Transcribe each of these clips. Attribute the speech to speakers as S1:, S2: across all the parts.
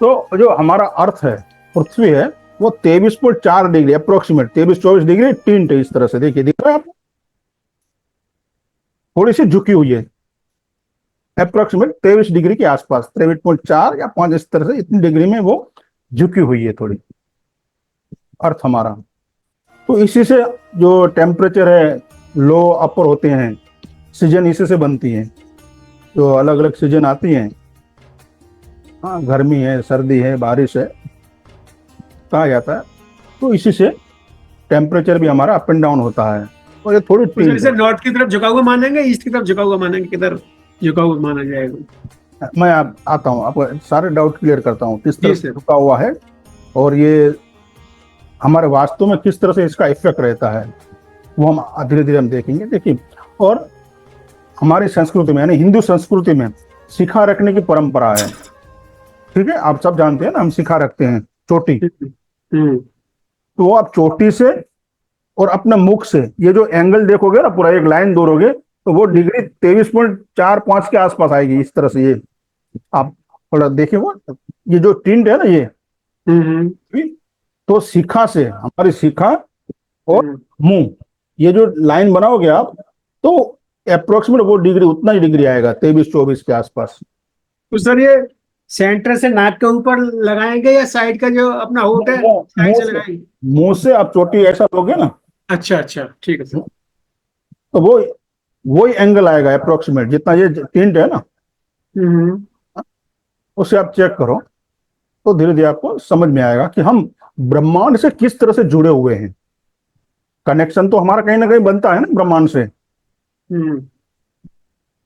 S1: तो जो हमारा अर्थ है, पृथ्वी है, वो 23.4 डिग्री अप्रोक्सीमेट, 23-24 डिग्री टिंट है, इस तरह से देखिए, दिख रहा है आपको, थोड़ी सी झुकी हुई है, अप्रोक्सीमेट 23 डिग्री के आसपास, 23.4 या 5, इस तरह से इतनी डिग्री में वो झुकी हुई है थोड़ी, अर्थ हमारा। तो इसी से जो टेम्परेचर है, लो अपर होते हैं, सीजन इसी से बनती है, जो अलग अलग सीजन आती हैं। हाँ, गर्मी है, सर्दी है, बारिश है, कहा जाता है। तो इसी से टेम्परेचर भी हमारा अप एंड डाउन होता है, और ये थोड़ी
S2: तो
S1: टिल्ट
S2: जैसे
S1: है।
S2: नॉर्थ की तरफ झुका हुआ मानेंगे, ईस्ट की तरफ झुका हुआ मानेंगे, किधर झुका हुआ माना जाएगा?
S1: मैं आता हूँ, आपको सारे डाउट क्लियर करता हूँ, किस तरह
S2: जी
S1: से
S2: सर।
S1: रुका हुआ है, और ये हमारे वास्तु में किस तरह से इसका इफेक्ट रहता है, वो हम धीरे धीरे हम देखेंगे। देखिए, और हमारी संस्कृति में, यानी हिंदू संस्कृति में, शिखा रखने की परंपरा है। ठीक है, आप सब जानते हैं ना, हम शिखा रखते हैं, चोटी।
S2: हम्म।
S1: तो वो आप चोटी से और अपने मुख से ये जो एंगल देखोगे ना, पूरा एक लाइन दोगे, तो वो डिग्री 23.45 के आसपास आएगी, इस तरह से। ये आप थोड़ा देखिए, वो ये जो टिंट है ना, ये
S2: हम्म।
S1: तो शिखा से, हमारी शिखा और
S2: हम्म।
S1: मुंह, ये जो लाइन बनाओगे आप, तो अप्रोक्सीमेट वो डिग्री, उतना ही डिग्री आएगा, 23-24 के आसपास।
S2: तो सर ये सेंटर से नाक के ऊपर लगाएंगे या साइड का जो अपना होठ है
S1: मुंह
S2: साइड
S1: मुंह
S2: से
S1: से,
S2: लगाएंगे?
S1: मुंह से आप चोटी ऐसा लोगे ना,
S2: अच्छा अच्छा, ठीक है सर।
S1: तो वो वही एंगल आएगा अप्रोक्सीमेट, जितना ये टिंट है ना,
S2: हम्म।
S1: उसे आप चेक करो, तो धीरे धीरे आपको समझ में आएगा कि हम ब्रह्मांड से किस तरह से जुड़े हुए हैं। कनेक्शन तो हमारा कहीं ना कहीं बनता है ना ब्रह्मांड से,
S2: हम्म।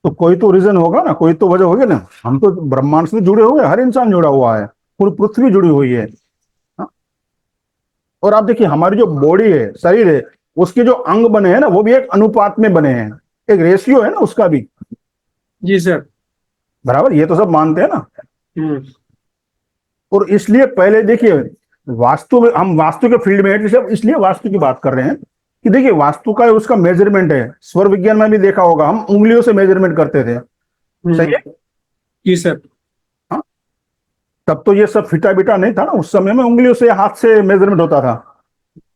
S1: तो कोई तो रीजन होगा ना, कोई तो वजह होगी ना। हम तो ब्रह्मांड से जुड़े हुए हैं, हर इंसान जुड़ा हुआ है, पूरी पृथ्वी जुड़ी हुई है। हाँ? और आप देखिए, हमारी जो बॉडी है, शरीर है, उसके जो अंग बने हैं ना, वो भी एक अनुपात में बने हैं, एक रेशियो है ना उसका भी,
S2: जी सर।
S1: बराबर, ये तो सब मानते हैं ना।
S2: हम्म।
S1: और इसलिए पहले देखिए, वास्तु में, हम वास्तु के फील्ड में है, इसलिए वास्तु की बात कर रहे हैं कि देखिए, वास्तु का उसका मेजरमेंट है, स्वर विज्ञान में भी देखा होगा, हम उंगलियों से मेजरमेंट करते थे, सही
S2: हम्म।
S1: है।
S2: जी सर।
S1: हाँ, तब तो ये सब फिटा बिटा नहीं था ना, उस समय में उंगलियों से, हाथ से मेजरमेंट होता था।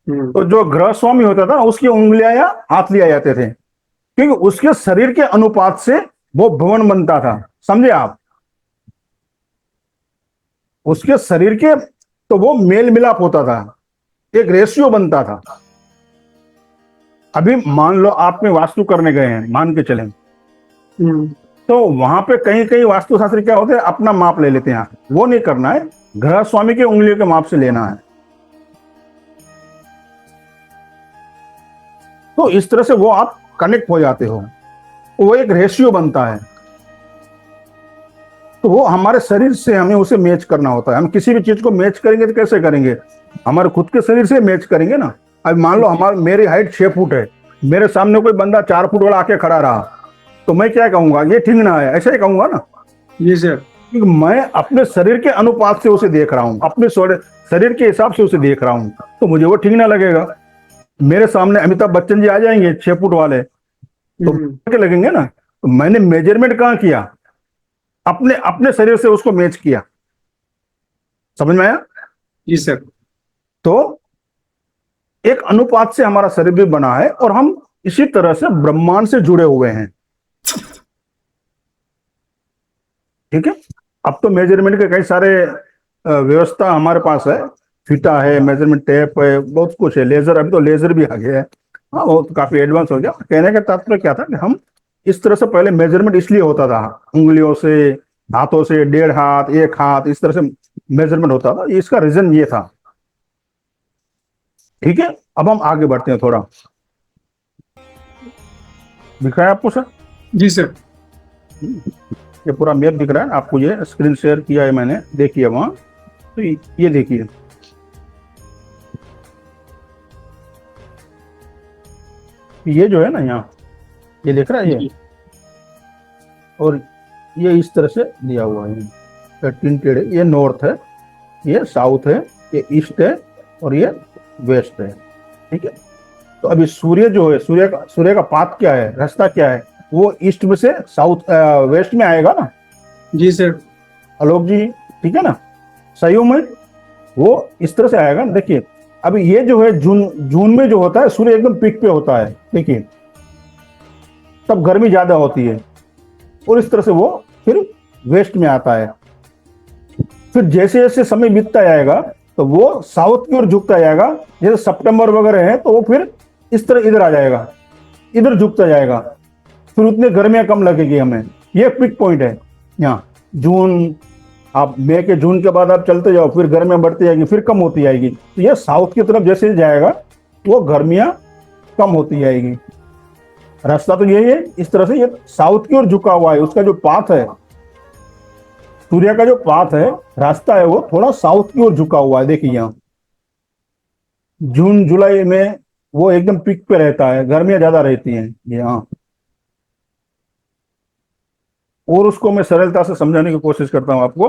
S2: हम्म।
S1: तो जो ग्रह स्वामी होता था, उसकी उंगलियां या हाथ लिया जाते थे, क्योंकि उसके शरीर के अनुपात से वो भवन बनता था, समझे आप, उसके शरीर के, तो वो मेल मिलाप होता था, एक रेशियो बनता था। अभी मान लो आप में वास्तु करने गए हैं, मान के चलें,
S2: हम्म।
S1: तो वहां पे कहीं कहीं वास्तुशास्त्री क्या होते हैं, अपना माप ले लेते हैं, वो नहीं करना है, ग्रह स्वामी के उंगलियों के माप से लेना है। तो इस तरह से वो आप कनेक्ट हो जाते हो, वो एक रेशियो बनता है। तो वो हमारे शरीर से हमें उसे मैच करना होता है। हम किसी भी चीज को मैच करेंगे तो कैसे करेंगे, हमारे खुद के शरीर से मैच करेंगे ना। अब मान लो
S2: जी।
S1: हमारी, मेरी हाइट 6 फुट है, मेरे सामने कोई बंदा 4 फुट वाला आके खड़ा रहा, तो मैं क्या कहूंगा, ये ठीक ना है, ऐसा ही कहूंगा ना,
S2: जी सर।
S1: क्योंकि मैं अपने शरीर के अनुपात से उसे देख रहा हूँ, अपने शरीर के हिसाब से उसे देख रहा हूँ, तो मुझे वो ठीक ना लगेगा। मेरे सामने अमिताभ बच्चन जी आ जाएंगे 6 फुट वाले, तो
S2: हम्म।
S1: के लगेंगे ना, तो मैंने मेजरमेंट कहाँ किया, अपने अपने शरीर से उसको मैच किया, समझ में आया।
S2: जी सर।
S1: तो एक अनुपात से हमारा शरीर भी बना है, और हम इसी तरह से ब्रह्मांड से जुड़े हुए हैं। ठीक है, अब तो मेजरमेंट के कई सारे व्यवस्था हमारे पास है, फीता है, मेजरमेंट टेप है, बहुत कुछ है, लेजर, अभी तो लेजर भी आ गया है। हाँ, वो तो काफी एडवांस हो गया। कहने का तात्पर्य क्या था कि हम इस तरह से, पहले मेजरमेंट इसलिए होता था, उंगलियों से, हाथों से, 1.5 हाथ, 1 हाथ, इस तरह से मेजरमेंट होता था, इसका रीजन ये था। ठीक है, अब हम आगे बढ़ते हैं थोड़ा, दिखाया आपको सर।
S2: जी सर।
S1: ये पूरा मैप दिख रहा है आपको, ये स्क्रीन शेयर किया है मैंने, देखिए वहां, तो ये देखिए, ये जो है ना यहाँ, ये देख रहा है ये,
S2: जी।
S1: और ये इस तरह से दिया हुआ है, ये tinted है, ये नॉर्थ है, ये साउथ है, ये ईस्ट है, और ये वेस्ट है। ठीक है, तो अभी सूर्य जो है, सूर्य का पाथ क्या है, रास्ता क्या है, वो ईस्ट में से साउथ, वेस्ट में आएगा ना,
S2: जी सर।
S1: आलोक जी, ठीक है ना। सही में वो इस तरह से आएगा। देखिए अभी ये जो है जून में जो होता है सूर्य एकदम पीक पे होता है, देखिए तब गर्मी ज्यादा होती है और इस तरह से वो फिर वेस्ट में आता है। फिर जैसे जैसे समय बीतता जाएगा तो वो साउथ की ओर झुकता जाएगा। जैसे सितंबर वगैरह है तो वो फिर इस तरह इधर आ जाएगा, इधर झुकता जाएगा, फिर उतनी गर्मियां कम लगेगी हमें। ये पिक पॉइंट है यहाँ जून। आप मई के जून के बाद आप चलते जाओ, फिर गर्मियां बढ़ती जाएगी, फिर कम होती जाएगी। तो ये साउथ की तरफ जैसे जाएगा वो गर्मियां कम होती जाएगी। रास्ता तो यही है, इस तरह से ये साउथ की ओर झुका हुआ है। उसका जो पाथ है, सूर्य का जो पाथ है, रास्ता है, वो थोड़ा साउथ की ओर झुका हुआ है। देखिए यहाँ जून जुलाई में वो एकदम पीक पे रहता है, गर्मियां ज्यादा रहती हैं यहाँ। और उसको मैं सरलता से समझाने की कोशिश करता हूं आपको।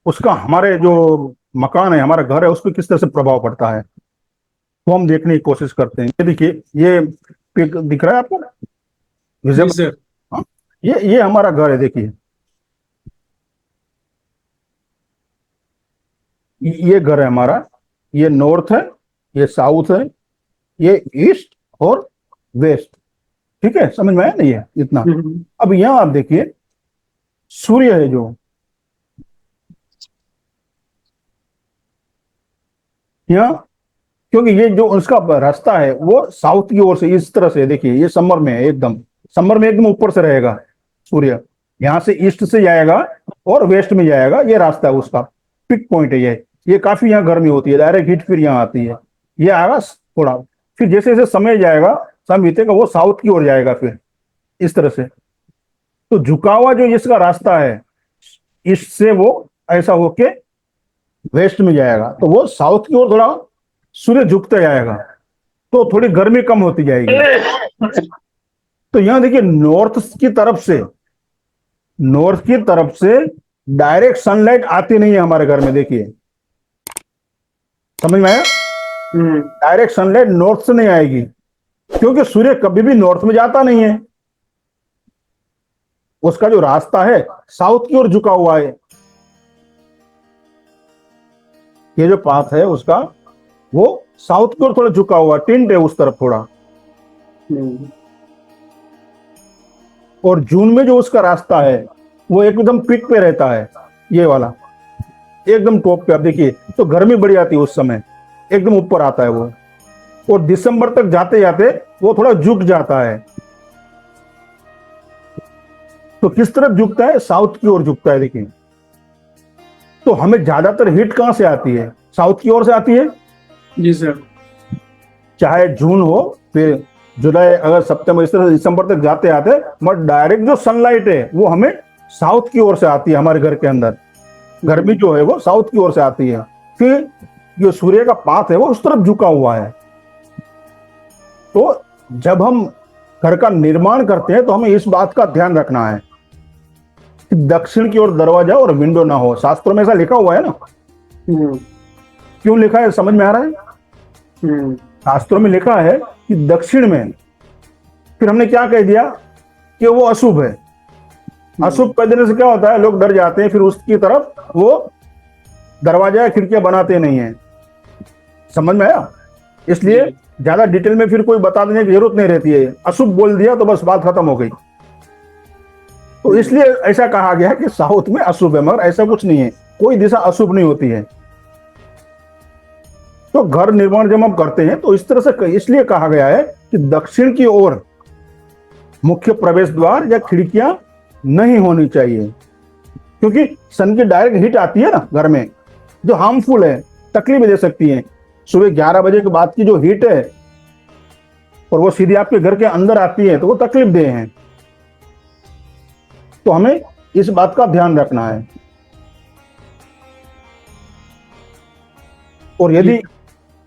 S1: उसका हमारे जो मकान है, हमारा घर है, उस पर किस तरह से प्रभाव पड़ता है वो हम देखने की कोशिश करते हैं। ये देखिए, ये पिक दिख रहा है आपको,
S2: जी
S1: विजिबल?
S2: सर।
S1: हाँ, ये हमारा घर है। देखिए ये घर है हमारा, ये नॉर्थ है, ये साउथ है, ये ईस्ट और वेस्ट। ठीक है, समझ में आया नहीं है इतना? अब यहाँ आप देखिए सूर्य है जो यहाँ, क्योंकि ये जो उसका रास्ता है वो साउथ की ओर से इस तरह से, देखिए ये समर में है, एकदम समर में एकदम ऊपर से रहेगा सूर्य। यहाँ से ईस्ट से जाएगा और वेस्ट में जाएगा, ये रास्ता है उसका, पिक पॉइंट है ये काफी यहाँ गर्मी होती है, डायरेक्ट हीट फिर यहाँ आती है। ये आएगा थोड़ा, फिर जैसे जैसे समय जाएगा, समय बीतेगा, वो साउथ की ओर जाएगा फिर इस तरह से। तो झुका हुआ जो इसका रास्ता है, ईस्ट से वो ऐसा होके वेस्ट में जाएगा, तो वो साउथ की ओर थोड़ा सूर्य झुकता जाएगा, तो थोड़ी गर्मी कम होती जाएगी। तो यहां देखिए नॉर्थ की तरफ से डायरेक्ट सनलाइट आती नहीं है हमारे घर में। देखिए समझ में आया? डायरेक्ट सनलाइट नॉर्थ से नहीं आएगी, क्योंकि सूर्य कभी भी नॉर्थ में जाता नहीं है। उसका जो रास्ता है साउथ की ओर झुका हुआ है। ये जो पाथ है उसका, वो साउथ की ओर थोड़ा झुका हुआ, टिंट है उस तरफ थोड़ा। और जून में जो उसका रास्ता है वो एकदम पीक पे रहता है, ये वाला एकदम टॉप पे। आप देखिए तो गर्मी बढ़ जाती है उस समय, एकदम ऊपर आता है वो। और दिसंबर तक जाते जाते वो थोड़ा झुक जाता है। तो किस तरफ झुकता है? साउथ की ओर झुकता है। देखिए तो हमें ज्यादातर हीट कहां से आती है? साउथ की ओर से आती है।
S2: जी सर।
S1: चाहे जून हो, फिर जुलाई, अगस्त, सितंबर, इस तरह से दिसंबर तक जाते आते, मगर डायरेक्ट जो सनलाइट है वो हमें साउथ की ओर से आती है। हमारे घर के अंदर गर्मी जो है वो साउथ की ओर से आती है। फिर जो सूर्य का पाथ है वो उस तरफ झुका हुआ है। तो जब हम घर का निर्माण करते हैं तो हमें इस बात का ध्यान रखना है कि दक्षिण की ओर दरवाजा और विंडो ना हो। शास्त्रों में ऐसा लिखा हुआ है ना। क्यों लिखा है, समझ में आ रहा है? शास्त्रों में लिखा है कि दक्षिण में, फिर हमने क्या कह दिया कि वो अशुभ है। अशुभ कह देने से क्या होता है, लोग डर जाते हैं, फिर उसकी तरफ वो दरवाजा या खिड़कियां बनाते नहीं है। समझ में आया? इसलिए ज्यादा डिटेल में फिर कोई बता देने की जरूरत नहीं रहती है। अशुभ बोल दिया तो बस बात खत्म हो गई। तो इसलिए ऐसा कहा गया है कि साउथ में अशुभ है, मगर ऐसा कुछ नहीं है, कोई दिशा अशुभ नहीं होती है। तो घर निर्माण जब हम करते हैं तो इस तरह से इसलिए कहा गया है कि दक्षिण की ओर मुख्य प्रवेश द्वार या खिड़कियां नहीं होनी चाहिए, क्योंकि सन की डायरेक्ट हीट आती है ना घर में, जो हार्मफुल है, तकलीफ दे सकती है। सुबह 11 बजे के बाद की जो हीट है और वो सीधे आपके घर के अंदर आती है तो वो तकलीफ दे हैं। तो हमें इस बात का ध्यान रखना है। और यदि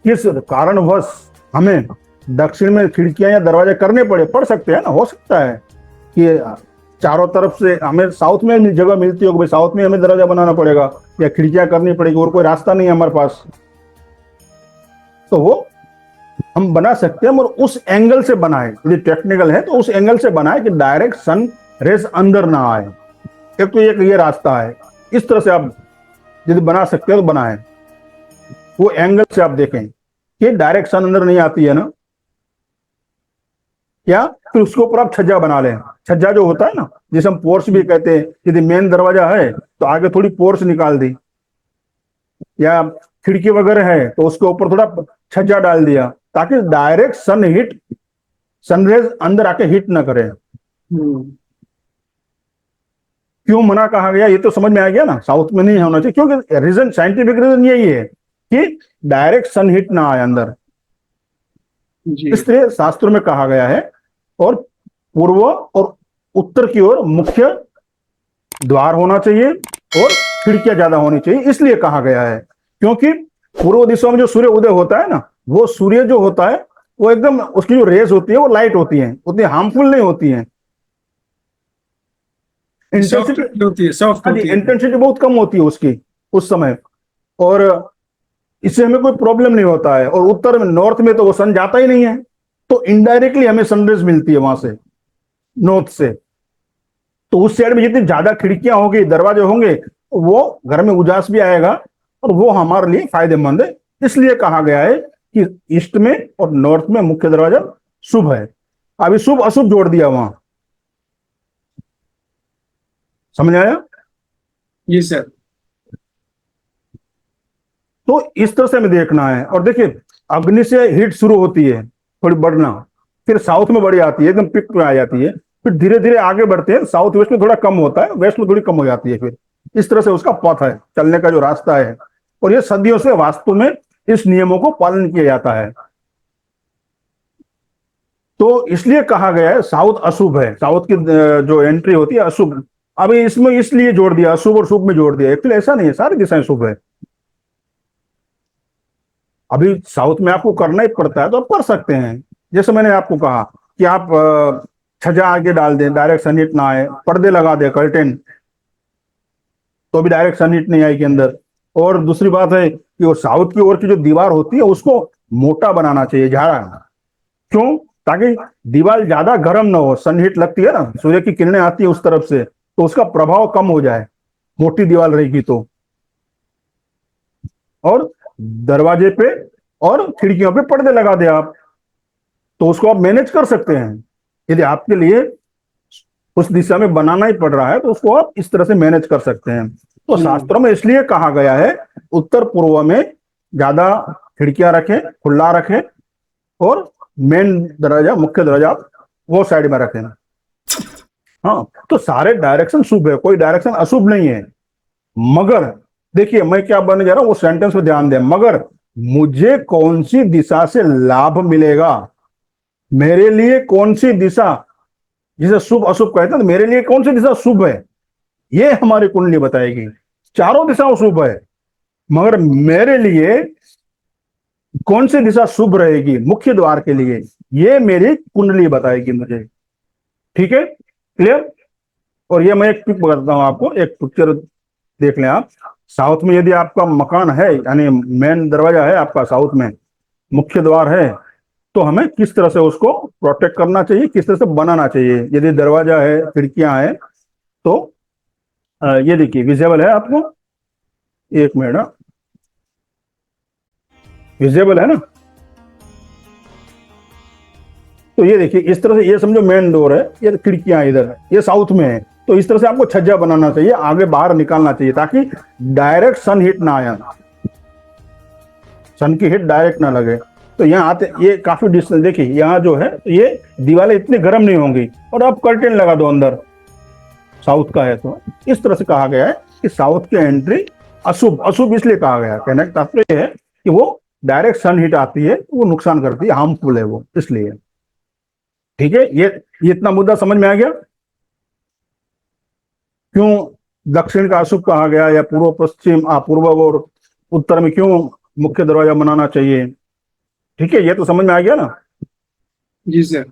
S1: किस कारणवश हमें दक्षिण में खिड़कियां या दरवाजे करने पड़ सकते हैं ना, हो सकता है कि चारों तरफ से हमें साउथ में जगह मिलती हो, भाई साउथ में हमें दरवाजा बनाना पड़ेगा या खिड़कियां करनी पड़ेगी और कोई रास्ता नहीं है हमारे पास, तो वो हम बना सकते हैं, और उस एंगल से बनाए, यदि टेक्निकल है तो उस एंगल से बनाए कि डायरेक्ट सन रेज अंदर ना आए। एक तो ये रास्ता है, इस तरह से आप यदि बना सकते हो तो बनाए। वो एंगल से आप देखें कि डायरेक्ट सन अंदर नहीं आती है ना, क्या फिर उसके ऊपर आप छज्जा बना लें। छज्जा जो होता है ना, जिसे हम पोर्च भी कहते हैं, यदि मेन दरवाजा है तो आगे थोड़ी पोर्च निकाल दी, या खिड़की वगैरह है तो उसके ऊपर थोड़ा छज्जा डाल दिया, ताकि डायरेक्ट सनरेज अंदर आके हिट ना करे। क्यों मना कहा गया ये तो समझ में आ गया ना, साउथ में नहीं होना चाहिए, क्योंकि रीजन, साइंटिफिक रीजन यही है कि डायरेक्ट सन हिट ना आए अंदर,
S2: जी।
S1: इसलिए शास्त्रों में कहा गया है। और पूर्व और उत्तर की ओर मुख्य द्वार होना चाहिए और खिड़कियां ज्यादा होनी चाहिए, इसलिए कहा गया है। क्योंकि पूर्व दिशा में जो सूर्य उदय होता है ना, वो सूर्य जो होता है वो एकदम, उसकी जो रेज होती है वो लाइट होती है, उतनी हार्मफुल नहीं होती है। इंटेंसिटी
S2: होती है, सॉफ्ट होती है।
S1: इंटेंसिटी बहुत कम होती है उसकी उस समय, और इससे हमें कोई प्रॉब्लम नहीं होता है। और उत्तर में, नॉर्थ में तो वो सन जाता ही नहीं है, तो इनडायरेक्टली हमें सनरेज मिलती है वहां से, नॉर्थ से। तो उस साइड में जितनी ज्यादा खिड़कियां होंगी, दरवाजे होंगे, वो घर में उजास भी आएगा और वो हमारे लिए फायदेमंद है। इसलिए कहा गया है कि ईस्ट में और नॉर्थ में मुख्य दरवाजा शुभ है। अभी शुभ अशुभ जोड़ दिया वहां, समझ आया?
S2: जी सर।
S1: तो इस तरह से हमें देखना है। और देखिए, अग्नि से हीट शुरू होती है थोड़ी बढ़ना, फिर साउथ में बढ़ी आती है, एकदम पिक पे आ जाती है, फिर धीरे धीरे आगे बढ़ते हैं, साउथ वेस्ट में थोड़ा कम होता है, वेस्ट में थोड़ी कम हो जाती है। फिर इस तरह से उसका पथ है, चलने का जो रास्ता है। और ये सदियों से वास्तव में इस नियमों को पालन किया जाता है। तो इसलिए कहा गया है साउथ अशुभ है, साउथ की जो एंट्री होती है अशुभ। अभी इसमें इसलिए जोड़ दिया, अशुभ और शुभ में जोड़ दिया, एक्चुअली ऐसा नहीं है, सारी दिशाएं शुभ है। अभी साउथ में आपको करना ही पड़ता है तो आप कर सकते हैं। जैसे मैंने आपको कहा कि आप छज्जा आगे डाल दें, डायरेक्ट सनहिट ना आए, पर्दे लगा दे, कर्टेन, तो भी डायरेक्ट सनहिट नहीं आएगी अंदर। और दूसरी बात है कि वो साउथ की ओर की जो दीवार होती है उसको मोटा बनाना चाहिए, झाड़ा। क्यों? ताकि दीवार ज्यादा गर्म ना हो, सनहिट लगती है ना, सूर्य की किरणें आती है उस तरफ से, तो उसका प्रभाव कम हो जाए, मोटी दीवार रहेगी तो। और दरवाजे पे और खिड़कियों पे पर्दे लगा दे आप, तो उसको आप मैनेज कर सकते हैं। यदि आपके लिए उस दिशा में बनाना ही पड़ रहा है तो उसको आप इस तरह से मैनेज कर सकते हैं। तो शास्त्रों में इसलिए कहा गया है उत्तर पूर्व में ज्यादा खिड़कियां रखें, खुला रखें, और मेन दरवाजा, मुख्य दरवाजा आप वो साइड में रखें। हाँ, तो सारे डायरेक्शन शुभ है, कोई डायरेक्शन अशुभ नहीं है। मगर देखिए, मैं क्या बनने जा रहा हूं वो सेंटेंस पे ध्यान दें। मगर मुझे कौन सी दिशा से लाभ मिलेगा, मेरे लिए कौन सी दिशा, जिसे शुभ अशुभ कहते हैं, तो मेरे लिए कौन सी दिशा शुभ है, ये हमारी कुंडली बताएगी। चारों दिशाओं शुभ है, मगर मेरे लिए कौन सी दिशा शुभ रहेगी मुख्य द्वार के लिए, ये मेरी कुंडली बताएगी मुझे। ठीक है, क्लियर? और ये मैं एक पिक बताता हूं आपको, एक पिक्चर देख लें आप। साउथ में यदि आपका मकान है, यानी मेन दरवाजा है आपका साउथ में, मुख्य द्वार है, तो हमें किस तरह से उसको प्रोटेक्ट करना चाहिए, किस तरह से बनाना चाहिए। यदि दरवाजा है, खिड़कियां हैं, तो ये देखिए, विजिबल है आपको? एक मिनट, विजिबल है ना? तो ये देखिए, इस तरह से, ये समझो मेन डोर है, ये खिड़कियां इधर है, ये साउथ में है। तो इस तरह से आपको छज्जा बनाना चाहिए, आगे बाहर निकालना चाहिए, ताकि डायरेक्ट सन हिट ना आए, सन की हिट डायरेक्ट ना लगे। तो यहाँ आते, ये काफी डिस्टेंस देखिए, यहाँ जो है ये दीवारें इतनी गर्म नहीं होंगी, और आप कर्टेन लगा दो अंदर, साउथ का है तो। इस तरह से कहा गया है कि साउथ की एंट्री अशुभ, अशुभ इसलिए कहा गया है, कहने का तात्पर्य है कि वो डायरेक्ट सन हिट आती है, वो नुकसान करती है, हार्मफुल है वो, इसलिए। ठीक है, ये इतना मुद्दा समझ में आ गया? क्यों दक्षिण का अशुभ कहा गया, या पूर्व पश्चिम, पूर्व और उत्तर में क्यों मुख्य दरवाजा बनाना चाहिए? ठीक है, ये तो समझ में आ गया ना?
S2: जी सर।